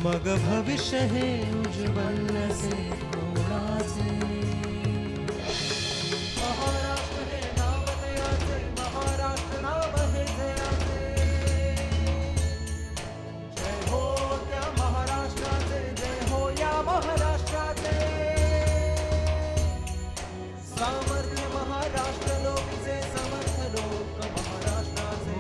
मग भविष्य हे उज्ज्वल से कोणाचे. महाराष्ट्र हे नाव दयाचे, महाराष्ट्र नाव हे जयाचे. जय हो त्या महाराष्ट्राचे, जय हो या महाराष्ट्राचे. सामर्थ्य महाराष्ट्र लोकचे, समर्थ लोक महाराष्ट्राचे.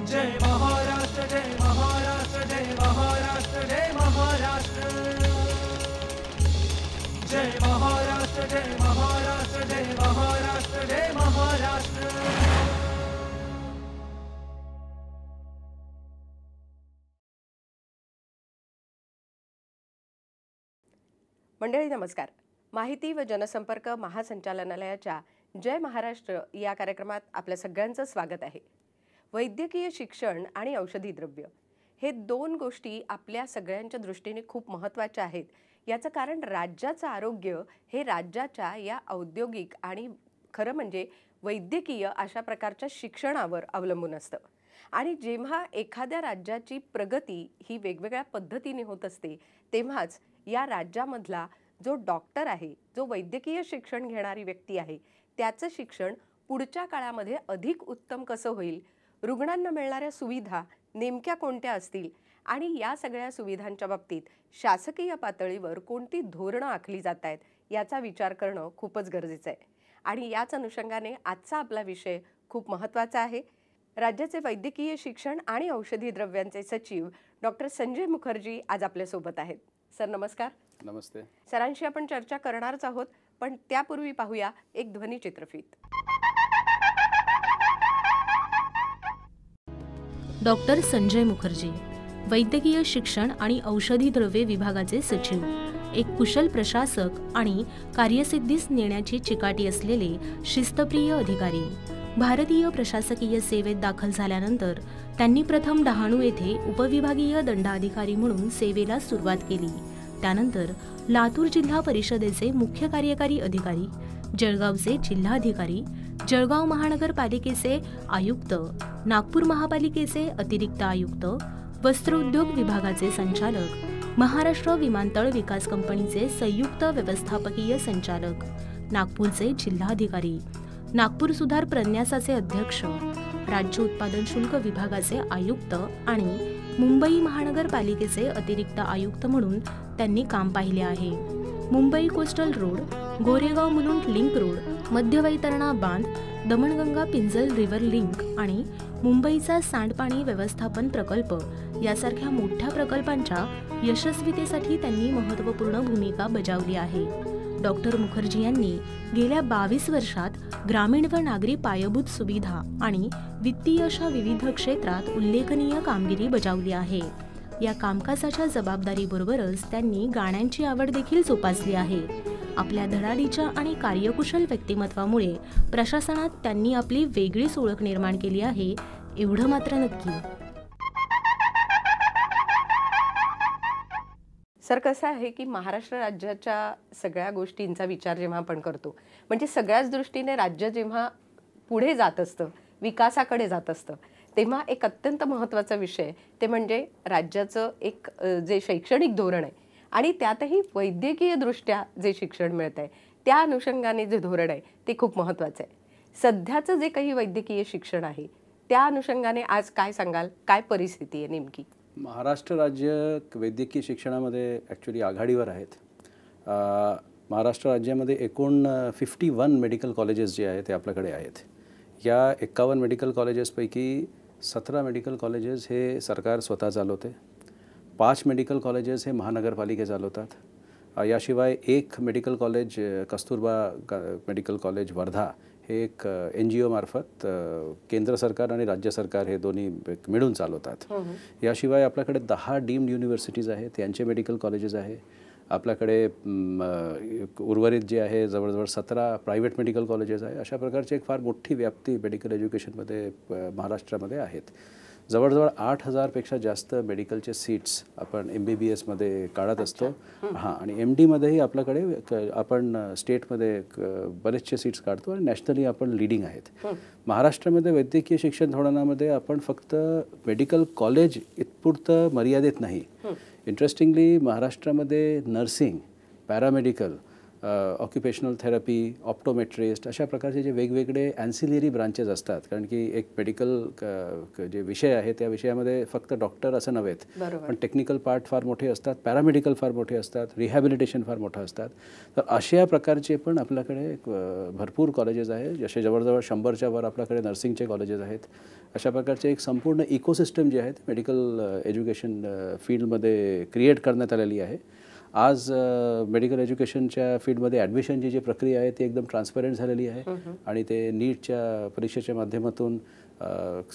जय महाराष्ट्र, जय महाराष्ट्र, जय महाराष्ट्र, जय महाराष्ट्र. जय महाराष्ट्र, जय महाराष्ट्र, जय महाराष्ट्र, जय महाराष्ट्र. मंडळी नमस्कार. माहिती व जनसंपर्क महासंचालनालयाच्या जय महाराष्ट्र या कार्यक्रमात आपल्या सगळ्यांचं स्वागत आहे. वैद्यकीय शिक्षण आणि औषधी द्रव्य हे दोन गोष्टी आपल्या सगळ्यांच्या दृष्टीने खूप महत्त्वाच्या आहेत. याचं कारण राज्याचं आरोग्य हे राज्याच्या या औद्योगिक आणि खरं म्हणजे वैद्यकीय अशा प्रकारच्या शिक्षणावर अवलंबून असतं. आणि जेव्हा एखाद्या राज्याची प्रगती ही वेगवेगळ्या पद्धतीने होत असते तेव्हाच या राज्यामधला जो डॉक्टर आहे, जो वैद्यकीय शिक्षण घेणारी व्यक्ती आहे, त्याचं शिक्षण पुढच्या काळामध्ये अधिक उत्तम कसं होईल, रुग्णांना मिळणाऱ्या सुविधा नेमक्या कोणत्या असतील आणि या सगळ्या सुविधांच्या बाबतीत शासकीय पातळीवर कोणती धोरणं आखली जात आहेत याचा विचार करणं खूपच गरजेचं आहे. आणि याच अनुषंगाने आजचा आपला विषय खूप महत्त्वाचा आहे. राज्याचे वैद्यकीय शिक्षण आणि औषधी द्रव्यांचे सचिव डॉक्टर संजय मुखर्जी आज आपल्यासोबत आहेत. सर नमस्कार. नमस्ते. सरांशी आपण चर्चा करणारच आहोत, पण त्यापूर्वी पाहूया एक ध्वनिचित्रफीत. डॉक्टर संजय मुखर्जी, वैद्यकीय शिक्षण आणि औषधी द्रव्ये विभागाचे सचिव, एक कुशल प्रशासक आणि कार्यसिद्धीस नेण्याची चिकाटी असलेले शिस्तप्रिय अधिकारी. भारतीय प्रशासकीय सेवेत दाखल झाल्यानंतर त्यांनी प्रथम डहाणू येथे उपविभागीय दंडाधिकारी म्हणून सेवेला सुरुवात केली. त्यानंतर लातूर जिल्हा परिषदेचे मुख्य कार्यकारी अधिकारी, जळगावचे जिल्हाधिकारी, जळगाव महानगरपालिकेचे आयुक्त, नागपूर महापालिकेचे अतिरिक्त आयुक्त, वस्त्रोद्योग विभागाचे संचालक, महाराष्ट्र विमानतळ विकास कंपनीचे संयुक्त व्यवस्थापकीय संचालक, नागपूरचे जिल्हाधिकारी, नागपूर सुधार प्रन्यासाचे अध्यक्ष, राज्य उत्पादन शुल्क विभागाचे आयुक्त आणि मुंबई महानगरपालिकेचे अतिरिक्त आयुक्त म्हणून त्यांनी काम पाहिले आहे. Mumbai coastal road, Goregaon Mulund link road, मध्य वैतरणा बांध, दमणगंगा पिंजल रिव्हर लिंक आणि मुंबईचा सांडपाणी व्यवस्थापन प्रकल्प यासारख्या मोठ्या प्रकल्पांच्या यशस्वीतेसाठी त्यांनी महत्त्वपूर्ण भूमिका बजावली आहे. डॉक्टर मुखर्जी यांनी गेल्या 22 वर्षात ग्रामीण व नागरी पायाभूत सुविधा आणि वित्तीय अशा विविध क्षेत्रात उल्लेखनीय कामगिरी बजावली आहे. या कामकाजाच्या जबाबदारीबरोबरच त्यांनी गाण्यांची आवड देखील जोपासली आहे. आपल्या धडाडीच्या आणि कार्यकुशल व्यक्तिमत्वामुळे प्रशासनात त्यांनी आपली वेगळीच ओळख निर्माण केली आहे, एवढं मात्र नक्की. सर कसं आहे की महाराष्ट्र राज्याच्या सगळ्या गोष्टींचा विचार जेव्हा आपण करतो म्हणजे सगळ्याच दृष्टीने राज्य जेव्हा पुढे जात असतं, विकासाकडे जात असतं, तेव्हा एक अत्यंत महत्त्वाचा विषय ते म्हणजे राज्याचं एक जे शैक्षणिक धोरण आहे आणि त्यातही वैद्यकीय दृष्ट्या जे शिक्षण मिळत आहे त्या अनुषंगाने जे धोरण आहे ते खूप महत्त्वाचं आहे. सध्याचं जे काही वैद्यकीय शिक्षण आहे त्या अनुषंगाने आज काय सांगाल, काय परिस्थिती आहे नेमकी? महाराष्ट्र राज्य वैद्यकीय शिक्षणामध्ये ॲक्च्युली आघाडीवर आहेत. महाराष्ट्र राज्यामध्ये एकूण 51 मेडिकल कॉलेजेस जे आहेत ते आपल्याकडे आहेत. या 51 मेडिकल कॉलेजेसपैकी 17 मेडिकल कॉलेजेस हे सरकार स्वतः चालवते, 5 मेडिकल कॉलेजेस हे महानगरपालिका चालवतात. याशिवाय एक medical college Kasturba medical college Wardha हे एक NGO मार्फत केंद्र सरकार आणि राज्य सरकार हे दोन्ही मिळून चालवतात. याशिवाय आपल्याकडे 10 डीम्ड युनिव्हर्सिटीज आहेत, यांचे मेडिकल कॉलेजेस आहे. आपल्याकडे उर्वरित जे आहे जवळजवळ 17 प्रायव्हेट मेडिकल कॉलेजेस आहे. अशा प्रकारची एक फार मोठी व्याप्ती मेडिकल एज्युकेशनमध्ये महाराष्ट्रामध्ये आहेत. जवळजवळ 8,000पेक्षा जास्त मेडिकलचे सीट्स आपण MBBSमध्ये काढत असतो. हां, आणि MDमध्येही आपल्याकडे आपण स्टेटमध्ये बरेचसे सीट्स काढतो आणि नॅशनली आपण लीडिंग आहेत. महाराष्ट्रामध्ये वैद्यकीय शिक्षण धोरणामध्ये आपण फक्त मेडिकल कॉलेज इतपुरतं मर्यादित नाही. इंटरेस्टिंगली महाराष्ट्रामध्ये nursing, paramedical, occupational therapy, optometrist अशा प्रकारचे जे वेगवेगळे ॲन्सिलरी ब्रांचेस असतात. कारण की एक मेडिकल जे विषय आहे त्या विषयामध्ये फक्त डॉक्टर असं नव्हेत, पण टेक्निकल पार्ट फार मोठे असतात, पॅरामेडिकल फार मोठे असतात, रिहॅबिलिटेशन फार मोठं असतात. तर अशा प्रकारचे पण आपल्याकडे भरपूर कॉलेजेस आहेत. जसे जवळजवळ 100च्या वर आपल्याकडे नर्सिंगचे कॉलेजेस आहेत. अशा प्रकारचे एक संपूर्ण इकोसिस्टम जे आहे मेडिकल एज्युकेशन फील्डमध्ये क्रिएट करण्यात आलेली आहे. आज मेडिकल एज्युकेशनच्या फील्डमध्ये ॲडमिशनची जी प्रक्रिया आहे ती एकदम ट्रान्सपरंट झालेली आहे आणि ते नीटच्या परीक्षेच्या माध्यमातून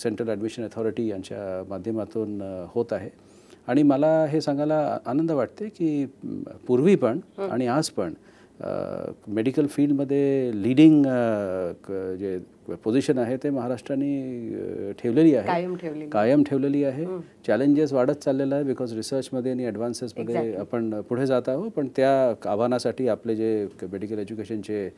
सेंट्रल ॲडमिशन अथॉरिटी यांच्या माध्यमातून होत आहे. आणि मला हे सांगायला आनंद वाटते की पूर्वी पण आणि आज पण मेडिकल फील्डमध्ये लीडिंग जे पोझिशन आहे ते महाराष्ट्राने ठेवलेली आहे, कायम ठेवलेली आहे. चॅलेंजेस वाढत चाललेलं आहे बिकॉज रिसर्चमध्ये आणि ॲडव्हान्सेसमध्ये आपण पुढे जात आहोत. पण त्या आव्हानासाठी आपले जे मेडिकल एज्युकेशनचे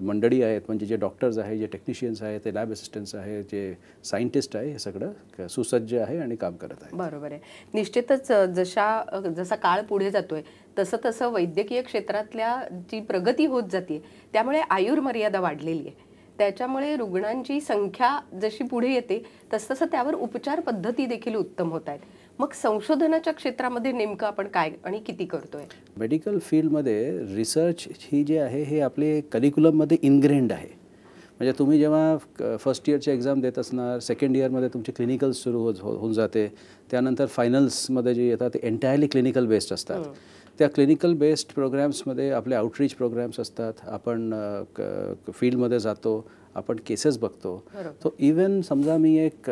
मंडळी आहेत, म्हणजे जे डॉक्टर्स आहे, जे टेक्निशियन्स आहेत, ते लॅब असिस्टंट्स आहे, जे सायंटिस्ट आहे, हे सगळं सुसज्ज आहे आणि काम करत आहे. बरोबर आहे. निश्चितच जसा काळ पुढे जातोय तसं तसं वैद्यकीय क्षेत्रातल्या जी प्रगती होत जाते त्यामुळे आयुर्मर्यादा वाढलेली आहे. त्याच्यामुळे रुग्णांची संख्या जशी पुढे येते तसतसं त्यावर उपचार पद्धती देखील उत्तम होत आहेत. मग संशोधनाच्या क्षेत्रामध्ये नेमकं आपण काय आणि किती करतोय? मेडिकल फील्डमध्ये रिसर्च ही जी आहे हे आपले करिक्युलममध्ये इनग्रेंड आहे. म्हणजे तुम्ही जेव्हा फर्स्ट इयरची एक्झाम देत असणार, सेकंड इयरमध्ये तुमचे क्लिनिकल्स सुरू होऊन जाते, त्यानंतर फायनल्समध्ये जे येतात ते एंटायरली क्लिनिकल बेस्ड असतात. त्या क्लिनिकल बेस्ड प्रोग्रॅम्समध्ये आपले आउटरीच प्रोग्रॅम्स असतात. आपण फील्डमध्ये जातो, आपण केसेस बघतो. तो इवन समजा मी एक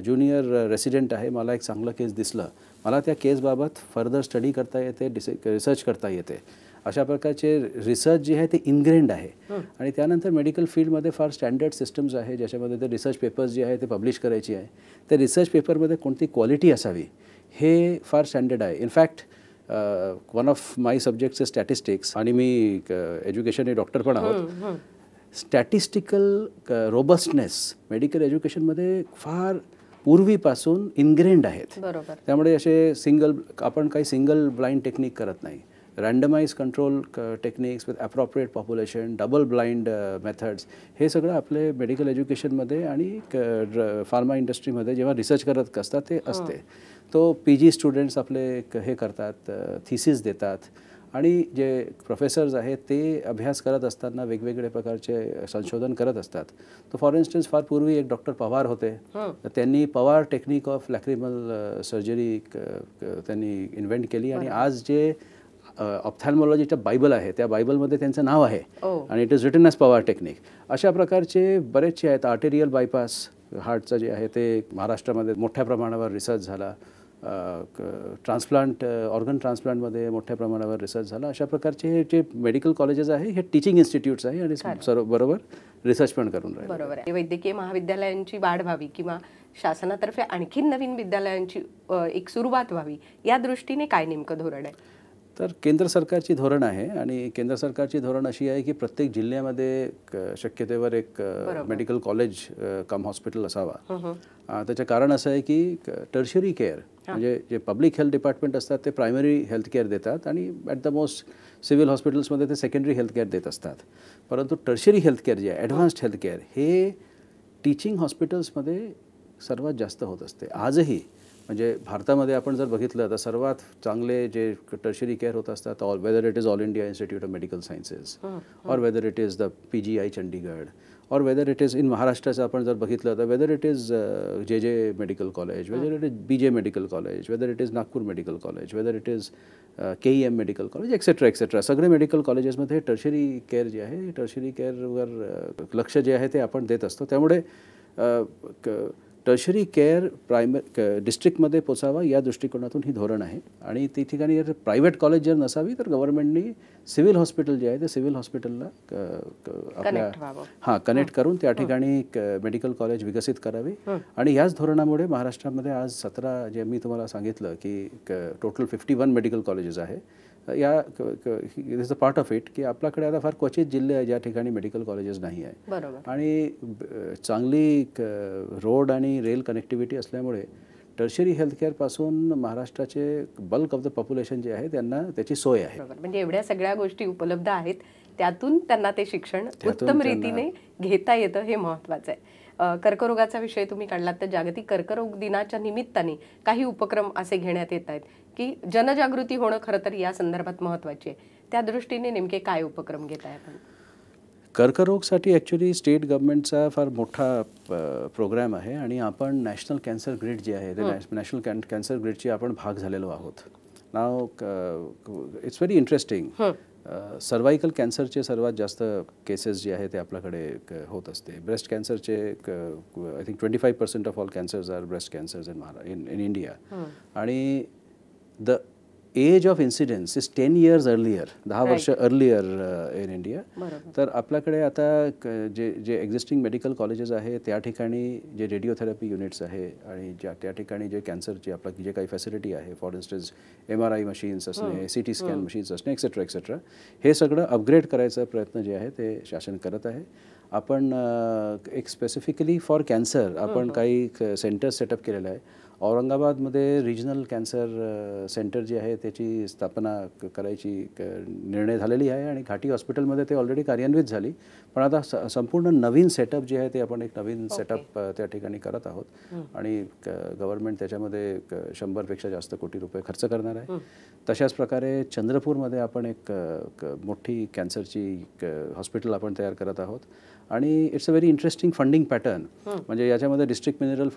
ज्युनियर रेसिडेंट आहे, मला एक चांगलं केस दिसलं, मला त्या केसबाबत फर्दर स्टडी करता येते, रिसर्च करता येते. अशा प्रकारचे रिसर्च जे आहे ते इनग्रेंड आहे. आणि त्यानंतर मेडिकल फील्डमध्ये फार स्टँडर्ड सिस्टम्स आहे ज्याच्यामध्ये ते रिसर्च पेपर्स जे आहे ते पब्लिश करायची आहे. त्या रिसर्च पेपरमध्ये कोणती क्वालिटी असावी हे फार स्टँडर्ड आहे. In fact one of my subjects is statistics आणि मी एज्युकेशन डॉक्टर पण आहोत. स्टॅटिस्टिकल रोबस्टनेस मेडिकल एज्युकेशनमध्ये फार पूर्वीपासून इनग्रेंड आहेत. त्यामुळे असे आपण काही सिंगल ब्लाइंड टेक्निक करत नाही. Randomize control techniques with appropriate population, double blind methods, हे सगळं आपले मेडिकल एज्युकेशनमध्ये आणि फार्मा इंडस्ट्रीमध्ये जेव्हा रिसर्च करत असतात ते असते. तो PG स्टुडंट्स आपले हे करतात, थिसिस देतात आणि जे प्रोफेसर्स आहेत ते अभ्यास करत असताना वेगवेगळे प्रकारचे संशोधन करत असतात. तर फॉर इन्स्टन्स फार पूर्वी एक डॉक्टर पवार होते, तर त्यांनी पवार टेक्निक ऑफ लॅक्रिमल सर्जरी त्यांनी इन्व्हेंट केली आणि आज जे ऑप्थॅल्मॉलॉजीचं बायबल आहे त्या बायबलमध्ये त्यांचं नाव आहे आणि it is written as Pawar technique. अशा प्रकारचे बरेचसे आहेत. आर्टेरियल बायपास हार्टचं जे आहे ते महाराष्ट्रामध्ये मोठ्या प्रमाणावर रिसर्च झाला. ट्रान्सप्लांट ऑर्गन ट्रान्सप्लांटमध्ये मोठ्या प्रमाणावर रिसर्च झाला. अशा प्रकारचे हे जे मेडिकल कॉलेजेस आहे हे टीचिंग इन्स्टिट्यूट्स आहे आणि सर्व बरोबर रिसर्च पण करून राहिले. बरोबर आहे. वैद्यकीय महाविद्यालयांची वाढ व्हावी किंवा शासनातर्फे आणखीन नवीन विद्यालयांची एक सुरुवात व्हावी या दृष्टीने काय नेमकं धोरण आहे? तर केंद्र सरकारची धोरण आहे आणि केंद्र सरकारची धोरण अशी आहे की प्रत्येक जिल्ह्यामध्ये शक्यतेवर एक मेडिकल कॉलेज कम हॉस्पिटल असावा. त्याचं कारण असं आहे की टर्शरी केअर म्हणजे जे पब्लिक हेल्थ डिपार्टमेंट असतात ते प्रायमरी हेल्थ केअर देतात आणि ॲट द मोस्ट सिव्हिल हॉस्पिटल्समध्ये ते सेकंडरी हेल्थ केअर देत असतात. परंतु टर्शरी हेल्थ केअर जे आहे ॲडव्हान्स्ड हेल्थ केअर हे टीचिंग हॉस्पिटल्समध्ये सर्वात जास्त होत असते आजही. म्हणजे भारतामध्ये आपण जर बघितलं तर सर्वात चांगले जे टर्शरी केअर होत असतात whether it is All India Institute of Medical Sciences और whether it is the PGI Chandigarh और वेदर इट इज इन महाराष्ट्राचं आपण जर बघितलं तर weather it is JJ medical college, weather it is BJ medical college, weather it is Nagpur medical college, weather it is KEM medical college etcetera etcetera. सगळे medical कॉलेजेसमध्ये tertiary care जे आहे tertiary केअरवर लक्ष जे आहे ते आपण देत असतो. त्यामुळे टर्शरी केअर डिस्ट्रिक्टमध्ये पोचावा या दृष्टिकोनातून ही धोरण आहे. आणि ती ठिकाणी जर प्रायव्हेट कॉलेज जर नसावी तर गव्हर्नमेंटनी सिव्हिल हॉस्पिटल जे आहे ते सिव्हिल हॉस्पिटलला आपल्या कनेक्ट करून त्या ठिकाणी मेडिकल कॉलेज विकसित करावे. आणि याच धोरणामुळे महाराष्ट्रामध्ये आज 17 जे मी तुम्हाला सांगितलं की टोटल 51 मेडिकल कॉलेजेस आहे. या is a part of it की आपल्याकडे आता फार क्वचित जिल्हे आहे ज्या ठिकाणी मेडिकल कॉलेजेस नाही आहे. आणि चांगली रोड आणि रेल कनेक्टिव्हिटी असल्यामुळे टर्शरी हेल्थकेअरपासून महाराष्ट्राचे बल्क ऑफ द पॉप्युलेशन जे आहे त्यांना त्याची सोय आहे. म्हणजे एवढ्या सगळ्या गोष्टी उपलब्ध आहेत, त्यातून त्यांना ते शिक्षण उत्तम रीतीने घेता येतं, हे महत्त्वाचं आहे. कर्करोगाचा विषय तुम्ही काढलात, तर जागतिक कर्करोग दिनाच्या निमित्ताने काही उपक्रम असे घेण्यात येत आहेत की जनजागृती होणं खरं तर या संदर्भात महत्त्वाची आहे. त्या दृष्टीने नेमके काय उपक्रम घेत आहे आपण? कर्करोगसाठी ॲक्च्युली स्टेट गव्हर्नमेंटचा फार मोठा प्रोग्राम आहे आणि आपण नॅशनल कॅन्सर ग्रिड जे आहे ते नॅशनल कॅन्सर ग्रिडची आपण भाग झालेलो आहोत. नाव इट्स व्हेरी इंटरेस्टिंग. सर्वायकल कॅन्सरचे सर्वात जास्त केसेस जे आहे ते आपल्याकडे होत असते. ब्रेस्ट कॅन्सरचे I think 25% of all cancers are breast cancers in India. आणि the age of incidence is 10 years earlier, 10 वर्ष अर्लियर इन इंडिया. तर आपल्याकडे आता जे एक्झिस्टिंग मेडिकल कॉलेजेस आहे त्या ठिकाणी जे रेडिओथेरपी युनिट्स आहे आणि त्या ठिकाणी जे कॅन्सरची आपलं जे काही फॅसिलिटी आहे, फॉर इन्स्टन्स MRI मशीन्स असणे, CT स्कॅन मशीन्स असणे, एक्सेट्रा, हे सगळं अपग्रेड करायचा प्रयत्न जे आहे ते शासन करत आहे. आपण एक स्पेसिफिकली फॉर कॅन्सर आपण काही सेंटर्स सेटअप केलेलं आहे. औरंगाबादमध्ये रिजनल कॅन्सर सेंटर जे आहे त्याची स्थापना करायची निर्णय झालेली आहे आणि घाटी हॉस्पिटलमध्ये ते ऑलरेडी कार्यान्वित झाली. पण आता संपूर्ण नवीन सेटअप जे आहे ते आपण एक नवीन सेटअप त्या ठिकाणी करत आहोत. आणि गव्हर्नमेंट त्याच्यामध्ये 100पेक्षा जास्त कोटी रुपये खर्च करणार आहे. तशाच प्रकारे चंद्रपूरमध्ये आपण एक मोठी कॅन्सरची हॉस्पिटल आपण तयार करत आहोत. आणि it's a very interesting funding pattern. म्हणजे याच्यामध्ये डिस्ट्रिक्ट मिनरल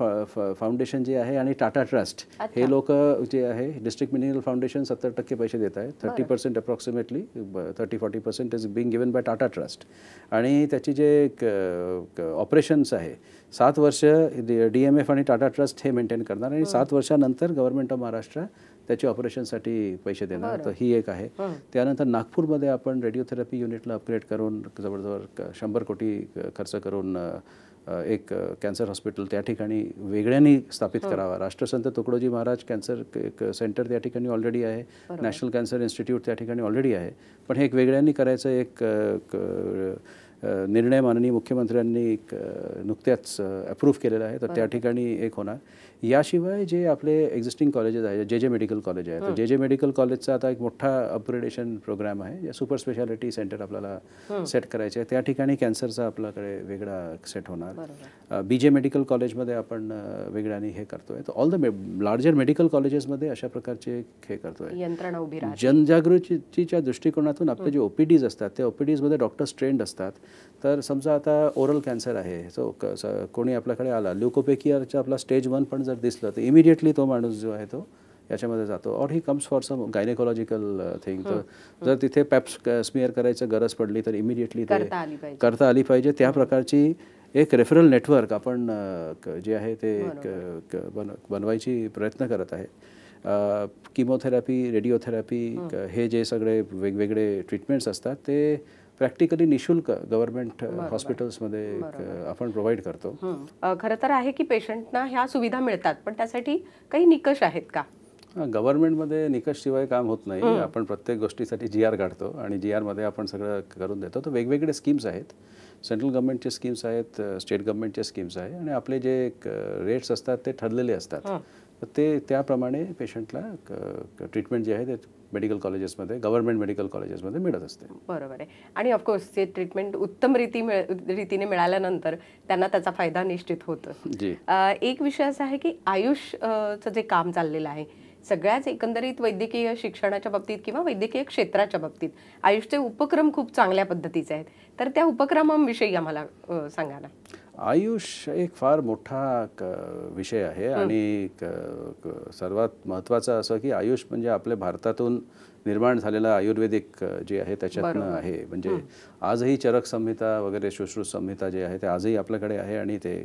फाउंडेशन जे आहे आणि टाटा ट्रस्ट हे लोक जे आहे, डिस्ट्रिक्ट मिनरल फाउंडेशन 70% पैसे देत आहे. 30% approximately 30-40% is being given by Tata trust. आणि त्याची जे ऑपरेशन्स आहे 7 वर्ष DMF आणि टाटा ट्रस्ट हे मेंटेन करणार आणि 7 वर्षानंतर गव्हर्नमेंट ऑफ महाराष्ट्र त्याची ऑपरेशनसाठी पैसे देणार. तर ही एक आहे. त्यानंतर नागपूरमध्ये आपण रेडिओथेरपी युनिटला अपग्रेड करून जवळजवळ 100 कोटी खर्च करून एक कॅन्सर हॉस्पिटल त्या ठिकाणी वेगळ्याने स्थापित करावा. राष्ट्रसंत तुकडोजी महाराज कॅन्सर सेंटर त्या ठिकाणी ऑलरेडी आहे. नॅशनल कॅन्सर इन्स्टिट्यूट त्या ठिकाणी ऑलरेडी आहे. पण हे एक वेगळ्याने करायचं एक निर्णय माननीय मुख्यमंत्र्यांनी नुकत्याच अप्रूव्ह केलेला आहे. तर त्या ठिकाणी एक होणार. याशिवाय जे आपले एक्झिस्टिंग कॉलेजेस आहे, जे मेडिकल कॉलेज आहे, तर जे मेडिकल कॉलेजचा आता एक मोठा अपग्रेडेशन प्रोग्राम आहे. जे सुपर स्पेशालिटी सेंटर आपल्याला सेट करायचे आहे. त्या ठिकाणी कॅन्सरचा आपल्याकडे वेगळा सेट होणार. BJ मेडिकल कॉलेजमध्ये आपण वेगळ्याने हे करतोय. तर ऑल द लार्जर मेडिकल कॉलेजेसमध्ये अशा प्रकारचे हे करतोय. यंत्रणा उभी राहते. जनजागृतीच्या दृष्टिकोनातून आपले जे OPDs असतात त्या OPDsमध्ये डॉक्टर्स ट्रेंड असतात. तर समजा आता ओरल कॅन्सर आहे, सो कोणी आपल्याकडे आला, ल्युकोपेकियाचा आपला स्टेज 1 पण जर दिसलं तर इमिडिएटली तो माणूस जो आहे तो याच्यामध्ये जातो. Or he comes for some gynaecological thing. तर जर तिथे पॅप्स स्मिअर करायचं गरज पडली तर इमिडिएटली ते करता आली पाहिजे. त्या प्रकारची एक रेफरल नेटवर्क आपण जे आहे ते बनवायची प्रयत्न करत आहे. किमोथेरपी, रेडिओथेरपी हे जे सगळे वेगवेगळे ट्रीटमेंट्स असतात ते प्रॅक्टिकली निशुल्क गव्हर्नमेंट हॉस्पिटल्समध्ये आपण प्रोव्हाइड करतो. खरं तर आहे की पेशंटना ह्या सुविधा मिळतात, पण त्यासाठी काही निकष आहेत का? गव्हर्नमेंटमध्ये निकषशिवाय काम होत नाही. आपण प्रत्येक गोष्टीसाठी GR काढतो आणि GRमध्ये आपण सगळं करून देतो. तर वेगवेगळे स्कीम्स आहेत. सेंट्रल गव्हर्नमेंटचे स्कीम्स आहेत, स्टेट गव्हर्नमेंटचे स्कीम्स आहे आणि आपले जे रेट्स असतात ते ठरलेले असतात. तर ते त्याप्रमाणे पेशंटला ट्रीटमेंट जे आहे ते मेडिकल कॉलेजेसमध्ये, गव्हर्नमेंट मेडिकल कॉलेजेसमध्ये मिळत असते. बरोबर आहे. आणि ऑफकोर्स ते ट्रीटमेंट उत्तम रीतीने मिळाल्यानंतर त्यांना त्याचा फायदा निश्चित होतो. एक विषय असा आहे की आयुषचं जे काम चाललेलं आहे, सगळ्याच एकंदरीत वैद्यकीय शिक्षणाच्या बाबतीत किंवा वैद्यकीय क्षेत्राच्या बाबतीत आयुषचे उपक्रम खूप चांगल्या पद्धतीचे आहेत. तर त्या उपक्रमांविषयी आम्हाला सांगा ना. आयुष एक फार मोठा विषय आहे आणि सर्वात महत्त्वाचं असं की आयुष म्हणजे आपल्या भारतातून निर्माण झालेलं आयुर्वेदिक जे आहे त्याच्यातनं आहे. म्हणजे आजही चरक संहिता वगैरे सुश्रुत संहिता जे आहे ते आजही आपल्याकडे आहे आणि ते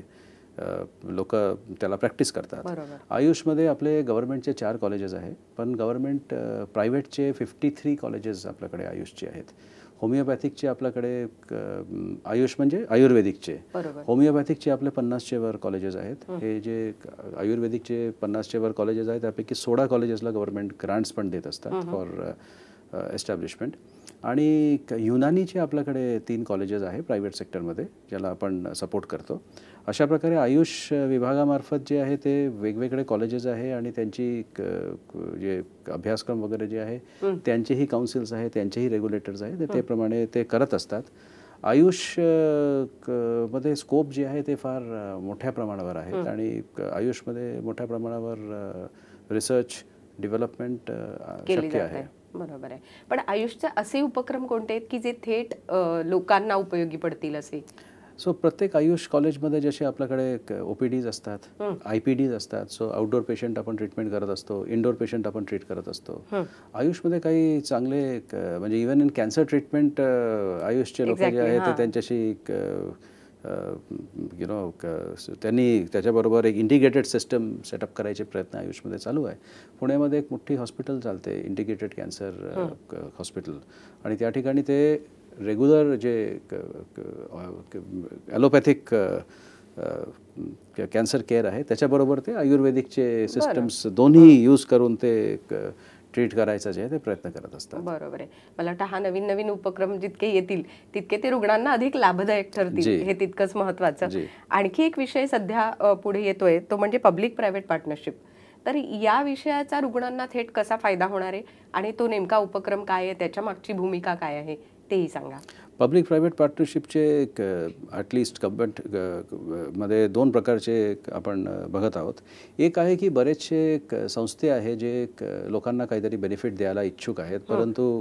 लोक त्याला प्रॅक्टिस करतात. बरोबर. आयुषमध्ये आपले गव्हर्नमेंटचे 4 कॉलेजेस आहे, पण गव्हर्नमेंट प्रायव्हेटचे 53 कॉलेजेस आपल्याकडे आयुषचे आहेत. होमिओपॅथिकचे आपल्याकडे आयुष म्हणजे आयुर्वेदिकचे, होमिओपॅथिकचे आपले 50चे वर कॉलेजेस आहेत. हे जे आयुर्वेदिकचे 50चे वर कॉलेजेस आहेत त्यापैकी 16 कॉलेजेसला गव्हर्नमेंट ग्रांट्स पण देत असतात फॉर एस्टॅब्लिशमेंट. आणि युनानीचे आपल्याकडे 3 कॉलेजेस आहे प्रायव्हेट सेक्टरमध्ये ज्याला आपण सपोर्ट करतो. अशा प्रकारे आयुष विभागामार्फत जे आहे ते वेगवेगळे कॉलेजेस आहे आणि त्यांची जे अभ्यासक्रम वगैरे जे आहे त्यांचेही काउन्सिल्स आहे, त्यांचेही रेग्युलेटर्स आहेत, त्याप्रमाणे ते करत असतात. आयुष मध्ये स्कोप जे आहे ते फार मोठ्या प्रमाणावर आहेत आणि आयुषमध्ये मोठ्या प्रमाणावर रिसर्च डेव्हलपमेंट शक्य आहे. बरोबर आहे. पण आयुषचे असे उपक्रम कोणते आहेत की जे थेट लोकांना उपयोगी पडतील असे? सो प्रत्येक आयुष कॉलेजमध्ये जसे आपल्याकडे OPDs असतात, IPDs असतात. सो आउटडोर पेशंट आपण ट्रीटमेंट करत असतो, इनडोर पेशंट आपण ट्रीट करत असतो. आयुषमध्ये काही म्हणजे इव्हन इन कॅन्सर ट्रीटमेंट आयुषचे लोक जे आहेत ते त्यांच्याशी त्यांनी त्याच्याबरोबर एक इंटिग्रेटेड सिस्टम सेटअप करायचे प्रयत्न आयुषमध्ये चालू आहे. पुण्यामध्ये एक मोठी हॉस्पिटल चालते, इंटिग्रेटेड कॅन्सर हॉस्पिटल, आणि त्या ठिकाणी ते रेग्युलर जे ॲलोपॅथिक कॅन्सर केअर आहे त्याच्याबरोबर ते आयुर्वेदिकचे सिस्टम्स दोन्ही यूज करून ते ट्रीट करायचं जे आहे ते प्रयत्न करत असतात. बरोबर आहे. मला वाटतं हा नवीन नवीन उपक्रम जितके येतील तितके ते रुग्णांना अधिक लाभदायक ठरतील, हे तितकंच महत्त्वाचं. आणखी एक विषय सध्या पुढे येतोय तो म्हणजे पब्लिक प्रायव्हेट पार्टनरशिप. तर या विषयाचा रुग्णांना थेट कसा फायदा होणार आहे आणि तो नेमका उपक्रम काय आहे, त्याच्या मागची भूमिका काय आहे तेही सांगा. पब्लिक प्रायव्हेट पार्टनरशिपचे ॲटलिस्ट मध्ये 2 प्रकारचे आपण बघत आहोत. एक आहे की बरेचसे संस्थे आहे जे लोकांना काहीतरी बेनिफिट द्यायला इच्छुक आहेत, परंतु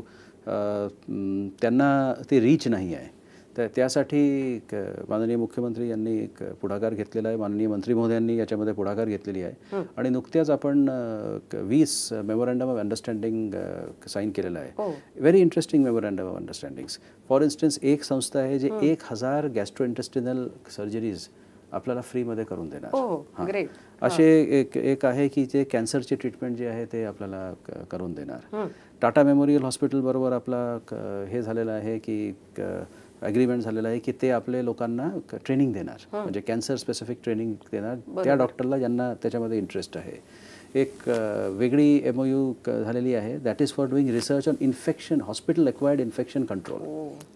त्यांना ती रीच नाही आहे. तर त्यासाठी माननीय मुख्यमंत्री यांनी एक पुढाकार घेतलेला आहे, माननीय मंत्री महोदयांनी याच्यामध्ये पुढाकार घेतलेली आहे आणि नुकत्याच आपण 20 मेमोरँडम ऑफ अंडरस्टँडिंग साईन केलेला आहे. Very interesting memorandum of understandings. For instance एक संस्था आहे जे 1000 गॅस्ट्रोइंटेस्टिनल सर्जरीज आपल्याला फ्रीमध्ये करून देणार. असे एक आहे की जे कॅन्सरचे ट्रीटमेंट जे आहे ते आपल्याला करून देणार. टाटा मेमोरियल हॉस्पिटल बरोबर आपला हे झालेलं आहे की ॲग्रीमेंट झालेला आहे की ते आपले लोकांना ट्रेनिंग देणार, म्हणजे कॅन्सर स्पेसिफिक ट्रेनिंग देणार त्या डॉक्टरला ज्यांना त्याच्यामध्ये इंटरेस्ट आहे. एक वेगळी MOU झालेली आहे, that is for doing research on infection, hospital acquired infection control,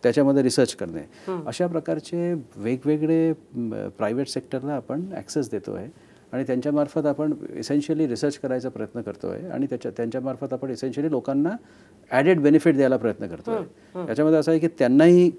त्याच्यामध्ये रिसर्च करणे. अशा प्रकारचे वेगवेगळे प्रायव्हेट सेक्टरला आपण ॲक्सेस देतो आहे आणि त्यांच्यामार्फत आपण इसेन्शियली रिसर्च करायचा प्रयत्न करतो आहे आणि त्यांच्यामार्फत आपण इसेन्शियली लोकांना ॲडेड बेनिफिट द्यायला प्रयत्न करतो आहे. याच्यामध्ये असं आहे की त्यांनाही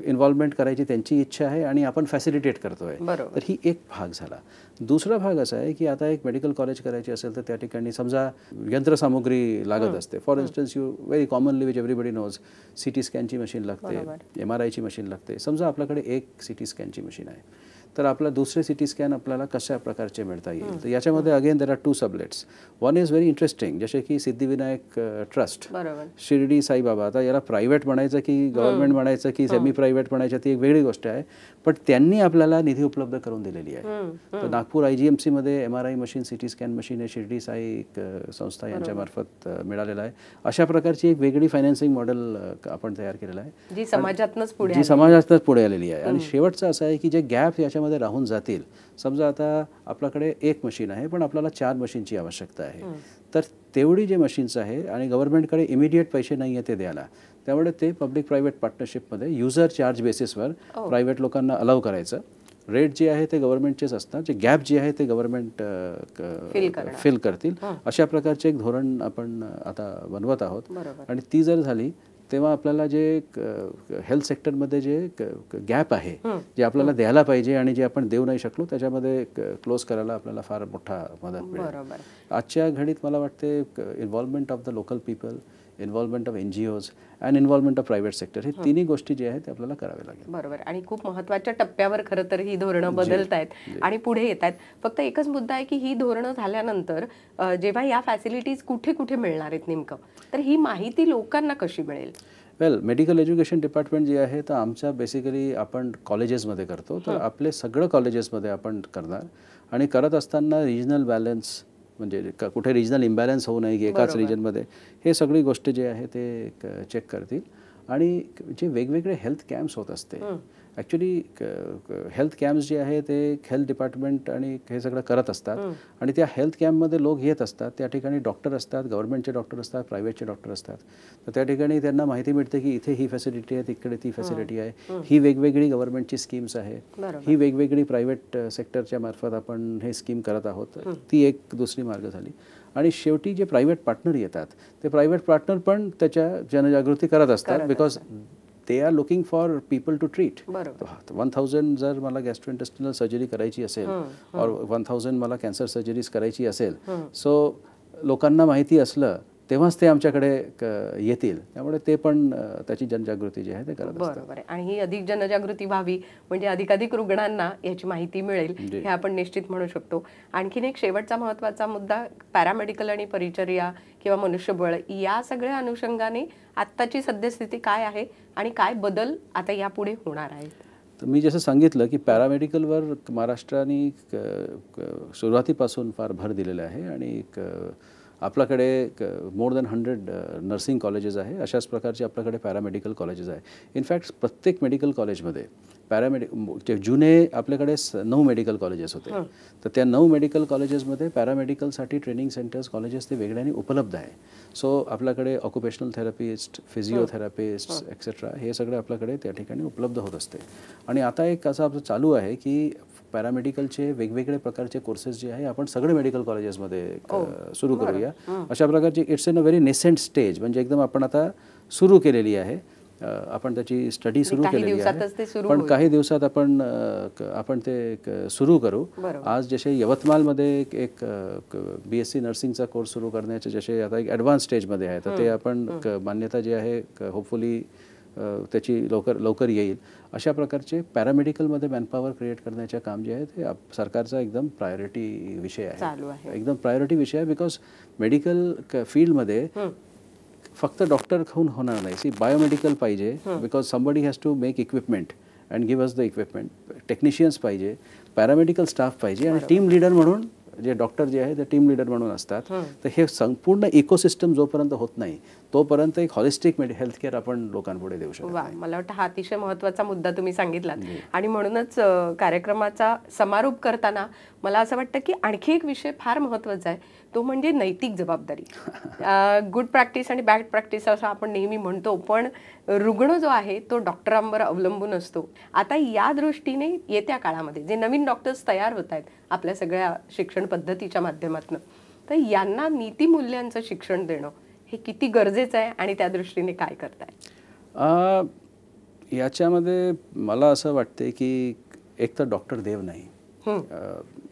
इन्व्हॉल्वमेंट करायची त्यांची इच्छा आहे आणि आपण फॅसिलिटेट करतो आहे. तर ही एक भाग झाला. दुसरा भाग असा आहे की आता एक मेडिकल कॉलेज करायची असेल तर त्या ठिकाणी समजा यंत्रसामुग्री लागत असते. For instance very commonly which everybody knows CT स्कॅनची मशीन लागते, MRIची मशीन लागते. समजा आपल्याकडे एक CT स्कॅनची मशीन आहे, तर आपला दुसरे CT स्कॅन आपल्याला कशा प्रकारचे मिळता येईल. तर याच्यामध्ये again there are 2 sublets. One is very interesting, जसे की सिद्धिविनायक ट्रस्ट, शिर्डी साईबाबा. आता याला प्रायव्हेट म्हणायचं की गव्हर्नमेंट म्हणायचं की सेमी प्रायव्हेट म्हणायचं ती एक वेगळी गोष्ट आहे, पण त्यांनी आपल्याला निधी उपलब्ध करून दिलेली आहे. तर नागपूर IGMCमध्ये MRI machine, CT scan machine हे शिर्डी साई संस्था यांच्यामार्फत मिळालेलं आहे. अशा प्रकारची एक वेगळी फायनान्सिंग मॉडेल आपण तयार केलेलं आहे, जी समाजातनंच पुढे आलेली आहे. आणि शेवटचं असं आहे की जे गॅप याच्यामध्ये राहून जातील, समजा आता आपल्याकडे एक मशीन आहे पण आपल्याला 4 मशीनची आवश्यकता आहे, तर तेवढी जे मशीन्स आहे आणि गव्हर्नमेंटकडे इमिडिएट पैसे नाही आहे ते द्यायला, त्यामुळे ते पब्लिक प्रायव्हेट पार्टनरशिपमध्ये युजर चार्ज बेसिसवर प्रायव्हेट लोकांना अलाव करायचं. रेट जे आहे ते गव्हर्नमेंटचेच असतात, जे गॅप जे आहे ते गव्हर्नमेंट फिल करतील. अशा प्रकारचे एक धोरण आपण आता बनवत आहोत आणि ती जर झाली तेव्हा आपल्याला जे हेल्थ सेक्टरमध्ये जे गॅप आहे, जे आपल्याला द्यायला पाहिजे आणि जे आपण देऊ नाही शकलो, त्याच्यामध्ये क्लोज करायला आपल्याला फार मोठा मदत मिळेल. आजच्या घडीत मला वाटते involvement of the local people, involvement of NGOs and involvement of private sector, हे तिन्ही गोष्टी जे आहेत ते आपल्याला करावे लागेल. बरोबर. आणि खूप महत्त्वाच्या टप्प्यावर खरं तर ही धोरणं बदलत आहेत आणि पुढे येत आहेत. फक्त एकच मुद्दा आहे की ही धोरणं झाल्यानंतर जेव्हा या फॅसिलिटीज कुठे कुठे मिळणार आहेत नेमकं, तर ही माहिती लोकांना कशी मिळेल? वेल मेडिकल एज्युकेशन डिपार्टमेंट जे आहे तर आमच्या बेसिकली आपण कॉलेजेसमध्ये करतो, तर आपले सगळं कॉलेजेसमध्ये आपण करणार आणि करत असताना रिजनल बॅलन्स म्हणजे कुठे रिजनल इम्बॅलन्स होऊ नये की एकाच रिजनमध्ये, हे सगळी गोष्ट जे आहे ते चेक करतील. आणि जे वेगवेगळे हेल्थ कॅम्प्स होत असते, ॲक्च्युली हेल्थ कॅम्प्स जे आहे ते हेल्थ डिपार्टमेंट आणि हे सगळं करत असतात आणि त्या हेल्थ कॅम्पमध्ये लोक येत असतात. त्या ठिकाणी डॉक्टर असतात, गव्हर्नमेंटचे डॉक्टर असतात, प्रायव्हेटचे डॉक्टर असतात. तर त्या ठिकाणी त्यांना माहिती मिळते की इथे ही फॅसिलिटी आहे, तिकडे ती फॅसिलिटी आहे, ही वेगवेगळी गव्हर्नमेंटची स्कीम्स आहे, ही वेगवेगळी प्रायव्हेट सेक्टरच्या मार्फत आपण हे स्कीम करत आहोत. ती एक दुसरी मार्ग झाली. आणि शेवटी जे प्रायव्हेट पार्टनर येतात ते प्रायव्हेट पार्टनर पण त्याच्या जनजागृती करत असतात, because they are looking for people to treat. 1000 जर मला गॅस्ट्रोइंटेस्टिनल सर्जरी करायची असेल और 1000 मला कॅन्सर सर्जरीज करायची असेल, सो लोकांना माहिती असलं तेव्हाच ते आमच्याकडे येतील. त्यामुळे ते पण त्याची जनजागृती जी आहे ते करत असतात. बरोबर आहे. आणि ही अधिक जनजागृती व्हावी म्हणजे अधिकाधिक रुग्णांना याची माहिती मिळेल हे आपण निश्चित म्हणू शकतो. आणखीन एक शेवटचा महत्त्वाचा मुद्दा, पॅरामेडिकल आणि परिचर्या किंवा मनुष्यबळ या सगळ्या अनुषंगाने आत्ताची सद्यस्थिती काय आहे आणि काय बदल आता यापुढे होणार आहेत? तर मी जसं सांगितलं की पॅरामेडिकलवर महाराष्ट्राने सुरुवातीपासून फार भर दिलेला आहे आणि आपल्याकडे मोर दॅन 100 नर्सिंग कॉलेजेस आहे. अशाच प्रकारचे आपल्याकडे पॅरामेडिकल कॉलेजेस आहे. इनफॅक्ट प्रत्येक मेडिकल कॉलेजमध्ये जुने आपल्याकडे 9 मेडिकल कॉलेजेस होते, तर त्या 9 मेडिकल कॉलेजेसमध्ये पॅरामेडिकलसाठी ट्रेनिंग सेंटर्स कॉलेजेस ते वेगळ्याने उपलब्ध आहे. सो आपल्याकडे ऑक्युपेशनल थेरपिस्ट, फिजिओथेरपिस्ट एक्सेट्रा हे सगळे आपल्याकडे त्या ठिकाणी उपलब्ध होत असते. आणि आता एक असं आपलं चालू आहे की पॅरामेडिकलचे वेगवेगळे प्रकारचे कोर्सेस जे आहे आपण सगळे मेडिकल कॉलेजेसमध्ये सुरू करूया. अशा प्रकारची it's in a very nascent stage, म्हणजे एकदम आपण आता सुरू केलेली आहे. आपण त्याची स्टडी सुरू केलेली आहे, पण काही दिवसात आपण ते सुरू करू. आज जसे यवतमाळमध्ये एक BSc नर्सिंगचा कोर्स सुरू करण्याचे जसे आता एक ॲडव्हान्स स्टेजमध्ये आहे, तर ते आपण मान्यता जी आहे होपफुली त्याची लवकर येईल. अशा प्रकारचे पॅरामेडिकलमध्ये मॅनपॉवर क्रिएट करण्याचे काम जे आहे ते सरकारचा एकदम प्रायोरिटी विषय आहे, एकदम प्रायोरिटी विषय आहे. बिकॉज मेडिकल फील्डमध्ये फक्त डॉक्टर खाऊन होणार नाही. सी बायोमेडिकल पाहिजे, because somebody has to make equipment and give us the equipment. Technicians पाहिजे, पॅरामेडिकल स्टाफ पाहिजे आणि टीम लीडर म्हणून जे डॉक्टर जे आहे ते टीम लीडर म्हणून असतात. तर हे संपूर्ण इकोसिस्टम जोपर्यंत होत नाही तोपर्यंत एक हॉलिस्टिक हेल्थकेअर आपण लोकांपुढे देऊ शकतो. मला वाटतं हा अतिशय महत्त्वाचा मुद्दा तुम्ही सांगितलात. आणि म्हणूनच कार्यक्रमाचा समारोप करताना मला असं वाटतं की आणखी एक विषय फार महत्त्वाचा आहे, तो म्हणजे नैतिक जबाबदारी. गुड प्रॅक्टिस आणि बॅड प्रॅक्टिस असं आपण नेहमी म्हणतो, पण रुग्ण जो आहे तो डॉक्टरांवर अवलंबून असतो. आता या दृष्टीने येत्या काळामध्ये जे नवीन डॉक्टर्स तयार होत आहेत आपल्या सगळ्या शिक्षण पद्धतीच्या माध्यमातून, तर यांना नीतिमूल्यांचं शिक्षण देणं हे किती गरजेचं आहे आणि त्या दृष्टीने काय करताय? याच्यामध्ये मला असं वाटते की एक तर डॉक्टर देव नाही.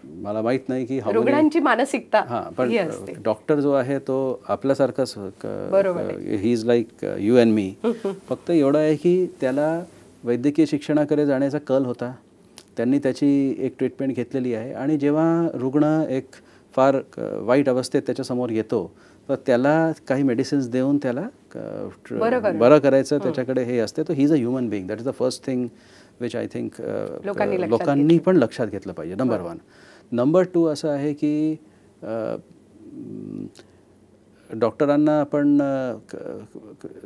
मला माहित नाही की रुग्णांची मानसिकता पण डॉक्टर जो आहे तो आपल्यासारखाच, he is like you and me. फक्त एवढं आहे की त्याला वैद्यकीय शिक्षणाकडे जाण्याचा कल होता, त्यांनी त्याची एक ट्रीटमेंट घेतलेली आहे. आणि जेव्हा रुग्ण एक फार वाईट अवस्थेत त्याच्यासमोर येतो तर त्याला काही मेडिसिन्स देऊन त्याला बरं करायचं त्याच्याकडे हे असते. तर he is a human being. That is the first thing which I think लोकांनी पण लक्षात घेतलं पाहिजे. नंबर 1. नंबर 2 असं आहे की डॉक्टरांना आपण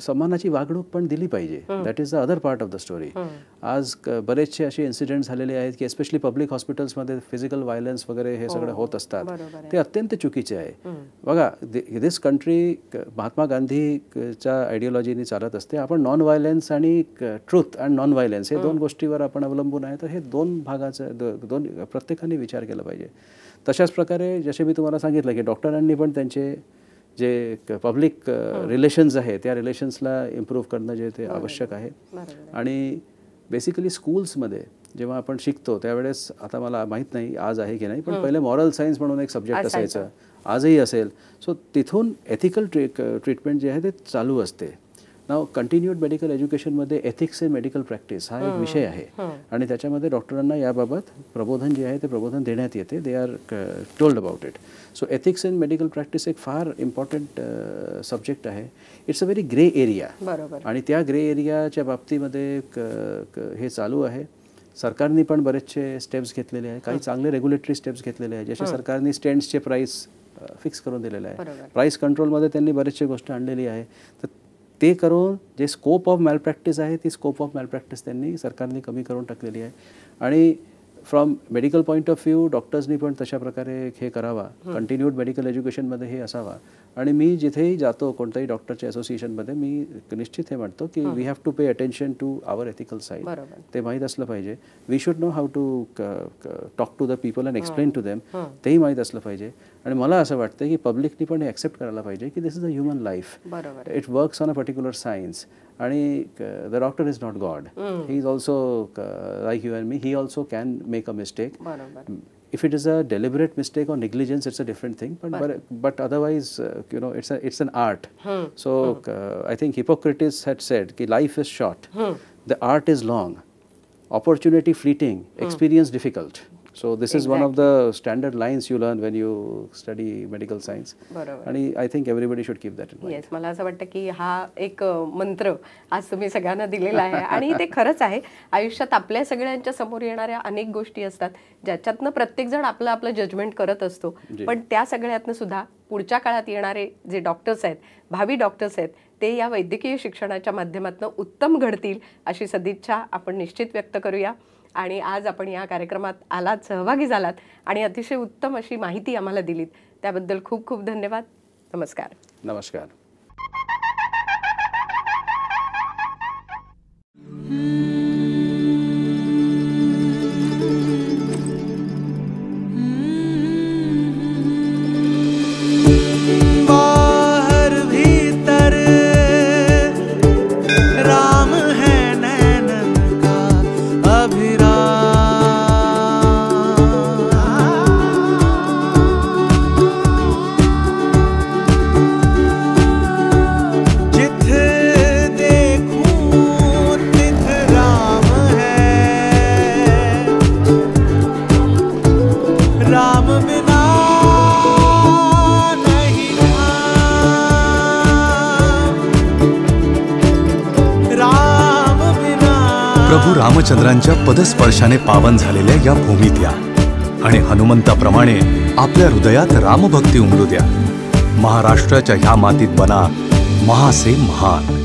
सन्मानाची वागणूक पण दिली पाहिजे. That is the other part of the story. आज बरेचसे असे इन्सिडेंट्स झालेले आहेत की एस्पेशली पब्लिक हॉस्पिटल्समध्ये फिजिकल व्हायलन्स वगैरे हे सगळं होत असतात. ते अत्यंत चुकीचे आहे. बघा, दिस कंट्री महात्मा गांधीच्या आयडिओलॉजीने चालत असते. आपण नॉन व्हायलन्स आणि ट्रूथ अँड नॉन व्हायलन्स हे 2 गोष्टीवर आपण अवलंबून आहे. तर हे 2 भागाचं प्रत्येकाने विचार केला पाहिजे. तशाच प्रकारे जसे मी तुम्हाला सांगितलं की डॉक्टरांनी पण त्यांचे जे पब्लिक रिलेशन्स आहे त्या रिलेशन्सला इम्प्रूव्ह करणं जे ते आवश्यक आहे. आणि बेसिकली स्कूल्समध्ये जेव्हा आपण शिकतो त्यावेळेस, आता मला माहीत नाही आज आहे की नाही, पण पहिले मॉरल सायन्स म्हणून एक सब्जेक्ट असायचं, आजही असेल. सो तिथून एथिकल ट्रीटमेंट जे आहे ते चालू असते. नाव कंटिन्यूड मेडिकल एज्युकेशनमध्ये एथिक्स इन मेडिकल प्रॅक्टिस हा एक विषय आहे आणि त्याच्यामध्ये डॉक्टरांना याबाबत प्रबोधन जे आहे ते प्रबोधन देण्यात येते. They are told about it. So ethics in medical practice एक फार इम्पॉर्टंट सब्जेक्ट आहे. It's a very grey area. बरोबर. आणि त्या ग्रे एरियाच्या बाबतीमध्ये हे चालू आहे. सरकारने पण बरेचसे स्टेप्स घेतलेले आहे. काही चांगले रेग्युलेटरी स्टेप्स घेतलेले आहे. जसे सरकारने स्टेंट्सचे प्राईस फिक्स करून दिलेलं आहे. प्राईस कंट्रोलमध्ये त्यांनी बरेचसे गोष्ट आणलेली आहे. तर ते करून जे स्कोप ऑफ मॅलप्रॅक्टिस आहे ती स्कोप ऑफ मॅलप्रॅक्टिस त्यांनी सरकारने कमी करून टाकलेली आहे. आणि from medical point of view डॉक्टर्सनी पण तशा प्रकारे हे करावा. कंटिन्यूड मेडिकल एज्युकेशनमध्ये हे असावा. आणि मी जिथेही जातो कोणत्याही डॉक्टरच्या असोसिएशनमध्ये मी निश्चित हे म्हणतो की we have to pay attention to our ethical side. ते माहीत असलं पाहिजे. We should know how to talk to the people and explain to them. तेही माहीत असलं पाहिजे. आणि मला असं वाटतं की पब्लिकनी पण हे ॲक्सेप्ट करायला पाहिजे की this is a human life. It works on a particular science. आणि the doctor is not God. He is also like you and me. He also can make a mistake. If it is a deliberate mistake or negligence, it's a different thing. But otherwise, it's an art. So I think Hippocrates had said that life is short, the art is long, opportunity fleeting, experience difficult. So this is one of the standard lines you learn when you study medical science. आणि I think everybody should keep that in mind. Yes, मला असं वाटतं की हा एक मंत्र आज तुम्ही सगळ्यांना दिलेला आहे आणि ते खरंच आहे. आयुष्यात आपल्या सगळ्यांच्या समोर येणाऱ्या अनेक गोष्टी असतात ज्याच्यातनं प्रत्येकजण आपलं आपलं जजमेंट करत असतो. पण त्या सगळ्यातनं सुद्धा पुढच्या काळात येणारे जे डॉक्टर्स आहेत, भावी डॉक्टर्स आहेत, ते या वैद्यकीय शिक्षणाच्या माध्यमातून उत्तम घडतील अशी सदिच्छा आपण निश्चित व्यक्त करूया. आणि आज आपण या कार्यक्रमात आलात, सहभागी झालात आणि अतिशय उत्तम अशी माहिती आम्हाला दिलीत. त्याबद्दल खूप खूप धन्यवाद. नमस्कार. नमस्कार. प्रभू रामचंद्रांच्या पदस्पर्शाने पावन झालेल्या या भूमीत या आणि हनुमंताप्रमाणे आपल्या हृदयात रामभक्ती उमलू द्या. महाराष्ट्राच्या ह्या मातीत बना महासे महान.